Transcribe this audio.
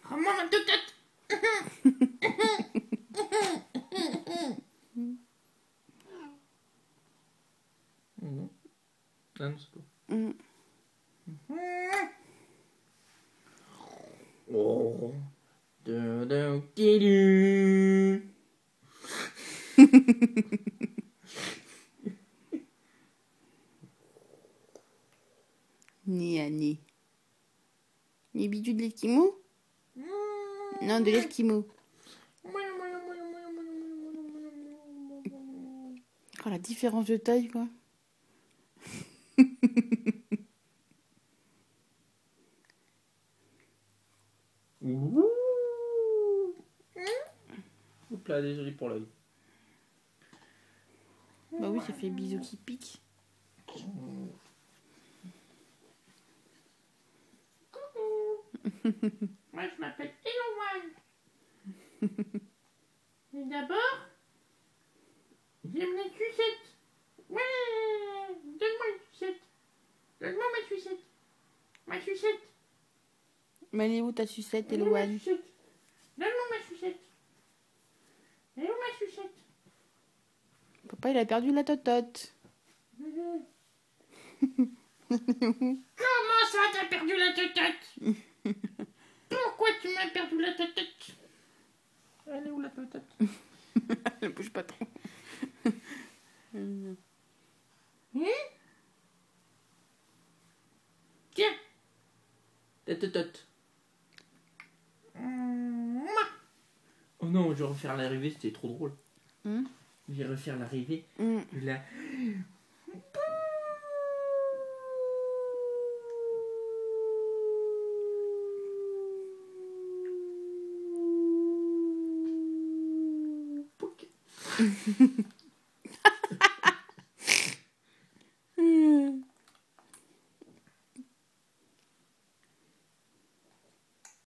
Rends-moi ma tête. Non. Ah non, c'est pas. Oh. Ni Annie. Les bijoux de l'esquimau? Non, de l'esquimau. Oh, la différence de taille, quoi. Oups là, déjà joli pour l'œil. Bah oui, ça fait bisous qui piquent. Moi, je m'appelle Eloane. Et d'abord, j'aime les sucettes. Ouais, donne-moi une sucette. Donne-moi ma sucette. Ma sucette. Mais elle est où ta sucette, Donne-moi ma Eloane? sucette. Donne-moi ma sucette. Elle est où ma sucette? Papa, il a perdu la totote. Comment ça, t'as perdu la tête? Pourquoi tu m'as perdu la tête? Elle est où la tête? Ne bouge pas trop. Tiens. Tête. Oh non, je vais refaire l'arrivée, c'était trop drôle. Je vais refaire l'arrivée. Là.